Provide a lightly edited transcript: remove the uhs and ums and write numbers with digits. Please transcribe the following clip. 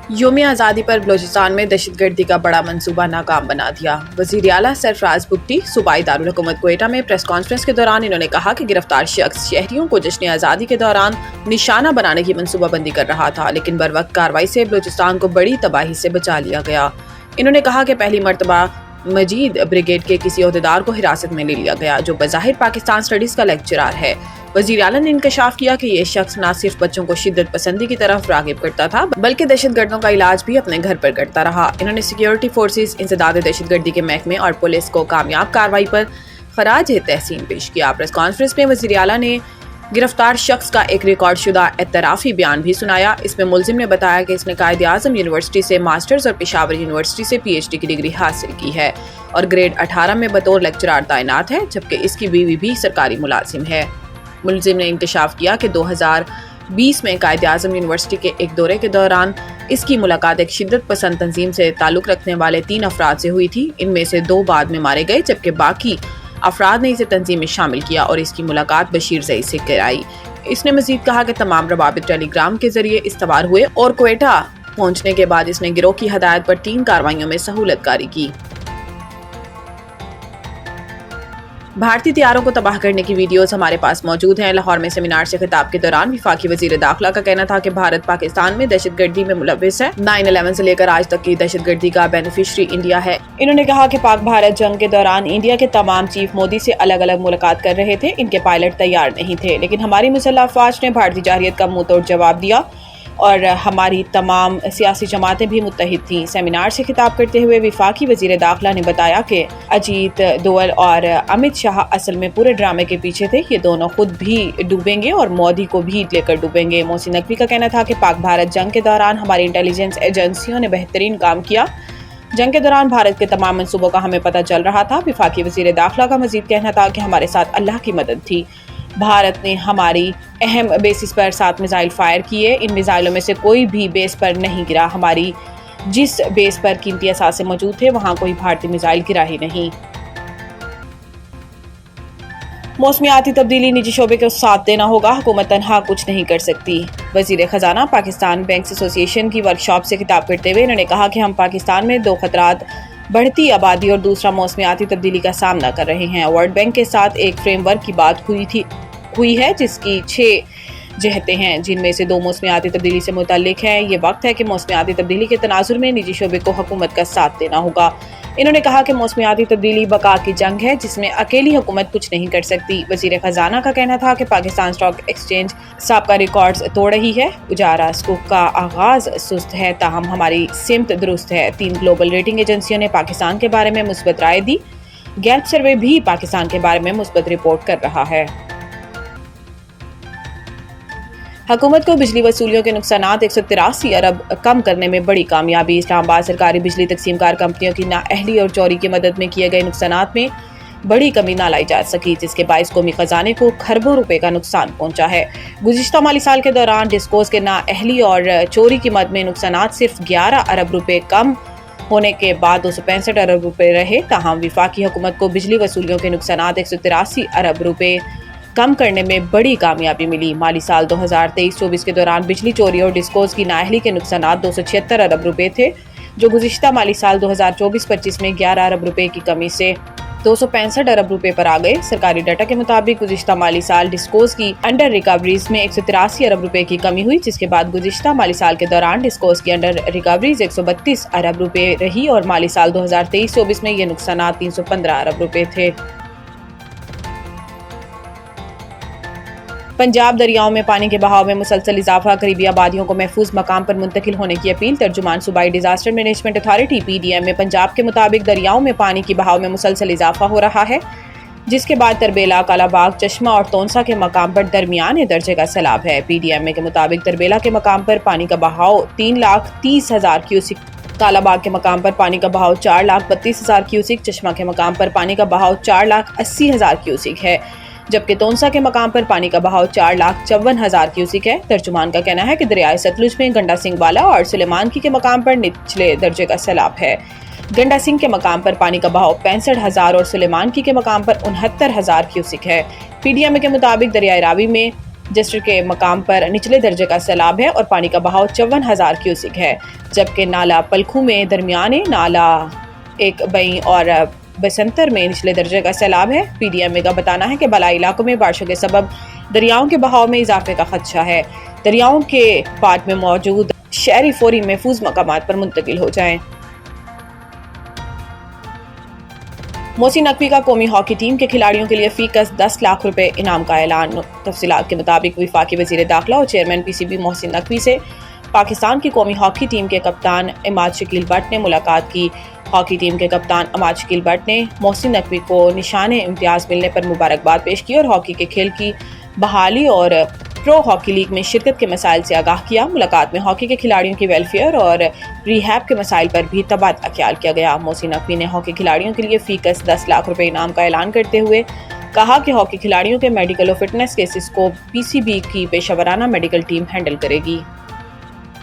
یوم آزادی پر بلوچستان میں دہشت گردی کا بڑا منصوبہ ناکام بنا دیا۔ وزیر اعلیٰ سرفراز بگٹی صوبائی دارالحکومت کوئٹہ میں پریس کانفرنس کے دوران انہوں نے کہا کہ گرفتار شخص شہریوں کو جشن آزادی کے دوران نشانہ بنانے کی منصوبہ بندی کر رہا تھا، لیکن بروقت کارروائی سے بلوچستان کو بڑی تباہی سے بچا لیا گیا۔ انہوں نے کہا کہ پہلی مرتبہ مجید بریگیڈ کے کسی عہدیدار کو حراست میں لے لیا گیا جو بظاہر پاکستان اسٹڈیز کا لیکچرار ہے۔ وزیر اعلیٰ نے انکشاف کیا کہ یہ شخص نہ صرف بچوں کو شدت پسندی کی طرف راغب کرتا تھا بلکہ دہشت گردوں کا علاج بھی اپنے گھر پر کرتا رہا۔ انہوں نے سیکیورٹی فورسز، انسداد دہشت گردی کے محکمے اور پولیس کو کامیاب کارروائی پر خراج تحسین پیش کیا۔ پریس کانفرنس میں وزیر اعلیٰ نے گرفتار شخص کا ایک ریکارڈ شدہ اعترافی بیان بھی سنایا۔ اس میں ملزم نے بتایا کہ اس نے قائد اعظم یونیورسٹی سے ماسٹرز اور پشاور یونیورسٹی سے پی ایچ ڈی کی ڈگری حاصل کی ہے اور گریڈ 18 میں بطور لیکچرار تعینات ہے، جبکہ اس کی بیوی بھی سرکاری ملازم ہے۔ ملزم نے انکشاف کیا کہ 2020 میں قائد اعظم یونیورسٹی کے ایک دورے کے دوران اس کی ملاقات ایک شدت پسند تنظیم سے تعلق رکھنے والے 3 افراد سے ہوئی تھی۔ ان میں سے 2 بعد میں مارے گئے جبکہ باقی افراد نے اسے تنظیم میں شامل کیا اور اس کی ملاقات بشیر زئی سے کرائی۔ اس نے مزید کہا کہ تمام روابط ٹیلی گرام کے ذریعے استوار ہوئے اور کوئٹہ پہنچنے کے بعد اس نے گروہ کی ہدایت پر 3 کارروائیوں میں سہولت کاری کی۔ بھارتی طیاروں کو تباہ کرنے کی ویڈیوز ہمارے پاس موجود ہیں۔ لاہور میں سیمینار سے خطاب کے دوران وفاقی وزیر داخلہ کا کہنا تھا کہ بھارت پاکستان میں دہشت گردی میں ملوث ہے۔ 9/11 سے لے کر آج تک کی دہشت گردی کا بینیفیشری انڈیا ہے۔ انہوں نے کہا کہ پاک بھارت جنگ کے دوران انڈیا کے تمام چیف مودی سے الگ الگ ملاقات کر رہے تھے، ان کے پائلٹ تیار نہیں تھے، لیکن ہماری مسلح افواج نے بھارتی جارحیت کا منہ توڑ جواب دیا اور ہماری تمام سیاسی جماعتیں بھی متحد تھیں۔ سیمینار سے خطاب کرتے ہوئے وفاقی وزیر داخلہ نے بتایا کہ اجیت دوول اور امت شاہ اصل میں پورے ڈرامے کے پیچھے تھے، یہ دونوں خود بھی ڈوبیں گے اور مودی کو بھی لے کر ڈوبیں گے۔ محسن نقوی کا کہنا تھا کہ پاک بھارت جنگ کے دوران ہماری انٹیلیجنس ایجنسیوں نے بہترین کام کیا۔ جنگ کے دوران بھارت کے تمام منصوبوں کا ہمیں پتہ چل رہا تھا۔ وفاقی وزیر داخلہ کا مزید کہنا تھا کہ ہمارے ساتھ اللہ کی مدد تھی۔ بھارت نے ہماری اہم بیسز پر 7 میزائل فائر کیے، ان میزائلوں میں سے کوئی بھی بیس پر نہیں گرا۔ ہماری جس بیس پر قیمتی اثاثے موجود تھے وہاں کوئی بھارتی میزائل گرا ہی نہیں۔ موسمیاتی تبدیلی نجی شعبے کو ساتھ دینا ہوگا، حکومت تنہا کچھ نہیں کر سکتی۔ وزیر خزانہ پاکستان بینکس ایسوسی ایشن کی ورکشاپ سے خطاب کرتے ہوئے انہوں نے کہا کہ ہم پاکستان میں 2 خطرات، بڑھتی آبادی اور دوسرا موسمیاتی تبدیلی کا سامنا کر رہے ہیں۔ ورلڈ بینک کے ساتھ ایک فریم ورک کی بات ہوئی ہے جس کی 6 جہتیں ہیں، جن میں سے 2 موسمیاتی تبدیلی سے متعلق ہیں۔ یہ وقت ہے کہ موسمیاتی تبدیلی کے تناظر میں نجی شعبے کو حکومت کا ساتھ دینا ہوگا۔ انہوں نے کہا کہ موسمیاتی تبدیلی بقا کی جنگ ہے جس میں اکیلی حکومت کچھ نہیں کر سکتی۔ وزیر خزانہ کا کہنا تھا کہ پاکستان اسٹاک ایکسچینج سابقہ ریکارڈز توڑ رہی ہے، اجارہ سکوک کا آغاز سست ہے تاہم ہماری سمت درست ہے۔ 3 گلوبل ریٹنگ ایجنسیوں نے پاکستان کے بارے میں مثبت رائے دی۔ گیلپ سروے بھی پاکستان کے بارے میں مثبت رپورٹ کر رہا ہے۔ حکومت کو بجلی وصولیوں کے نقصانات 183 ارب کم کرنے میں بڑی کامیابی۔ اسلام آباد سرکاری بجلی تقسیم کار کمپنیوں کی نااہلی اور چوری کی مدد میں کیے گئے نقصانات میں بڑی کمی نہ لائی جا سکی، جس کے باعث قومی خزانے کو کھربوں روپے کا نقصان پہنچا ہے۔ گزشتہ مالی سال کے دوران ڈسکوز کے نااہلی اور چوری کی مد میں نقصانات صرف 11 ارب روپے کم ہونے کے بعد 265 ارب روپے رہے، تاہم وفاقی حکومت کو بجلی وصولیوں کے نقصانات 183 ارب روپے کم کرنے میں بڑی کامیابی ملی۔ مالی سال 2023-24 کے دوران بجلی چوری اور ڈسکوز کی نااہلی کے نقصانات 276 ارب روپے تھے، جو گزشتہ مالی سال 2024-25 میں 11 ارب روپے کی کمی سے 265 ارب روپے پر آ گئے۔ سرکاری ڈیٹا کے مطابق گزشتہ مالی سال ڈسکوز کی انڈر ریکوریز میں 183 ارب روپے کی کمی ہوئی، جس کے بعد گزشتہ مالی سال کے دوران ڈسکوز کی انڈر ریکوریز 132 ارب روپے رہی اور مالی سال 2023-24 میں یہ نقصانات 315 ارب روپے تھے۔ پنجاب دریاؤں میں پانی کے بہاؤ میں مسلسل اضافہ، قریبی آبادیوں کو محفوظ مقام پر منتقل ہونے کی اپیل۔ ترجمان صوبائی ڈیزاسٹر مینجمنٹ اتھارٹی (PDM) میں پنجاب کے مطابق دریاؤں میں پانی کی بہاؤ میں مسلسل اضافہ ہو رہا ہے، جس کے بعد تربیلا، کالا باغ، چشمہ اور تونسا کے مقام پر درمیانے درجے کا سیلاب ہے۔ PDM کے مطابق تربیلا کے مقام پر پانی کا بہاؤ 3,30,000 کیوسک، کالا باغ کے مقام پر پانی کا بہاؤ 4,32,000 کیوسک، چشمہ کے مقام پر پانی کا بہاؤ 4,80,000 کیوسک ہے، جبکہ تونسا کے مقام پر پانی کا بہاؤ 4,54,000 کیوسک ہے۔ ترجمان کا کہنا ہے کہ دریائے ستلج میں گنڈا سنگھ والا اور سلیمان کی کے مقام پر نچلے درجے کا سیلاب ہے۔ گنڈا سنگھ کے مقام پر پانی کا بہاؤ 65,000 اور سلیمان کی کے مقام پر 69,000 کیوسک ہے۔ PDM کے مطابق دریائے راوی میں ڈسٹرکٹ کے مقام پر نچلے درجے کا سیلاب ہے اور پانی کا بہاؤ 54,000 کیوسک ہے، جبکہ نالا پلکھو میں درمیانے، نالا ایک بئی اور بسنتر میں نچلے درجے کا سیلاب ہے۔ پی ڈی ایم کا بتانا ہے کہ بالائی علاقوں میں بارشوں کے سبب دریاؤں کے بہاؤ میں اضافے کا خدشہ ہے۔ دریاؤں کے پاٹ میں موجود شہری فوری محفوظ مقامات پر منتقل ہو جائیں۔ محسن نقوی کا قومی ہاکی ٹیم کے کھلاڑیوں کے لیے فی کس 10 لاکھ روپے انعام کا اعلان۔ تفصیلات کے مطابق وفاقی وزیر داخلہ اور chairman P C B Mohsin Naqvi سے پاکستان کی قومی ہاکی ٹیم کے کپتان عماد شکیل بٹ نے ملاقات کی۔ ہاکی ٹیم کے کپتان عماد شکیل بٹ نے محسن نقوی کو نشان امتیاز ملنے پر مبارکباد پیش کی اور ہاکی کے کھیل کی بحالی اور پرو ہاکی لیگ میں شرکت کے مسائل سے آگاہ کیا۔ ملاقات میں ہاکی کے کھلاڑیوں کی ویلفیئر اور ری ہیب کے مسائل پر بھی تبادلہ خیال کیا گیا۔ محسن نقوی نے ہاکی کھلاڑیوں کے لیے فی کس 10 لاکھ روپے انعام کا اعلان کرتے ہوئے کہا کہ ہاکی کھلاڑیوں کے میڈیکل اور فٹنس کیسز کو پی سی بی کی پیشہ ورانہ میڈیکل ٹیم ہینڈل کرے گی۔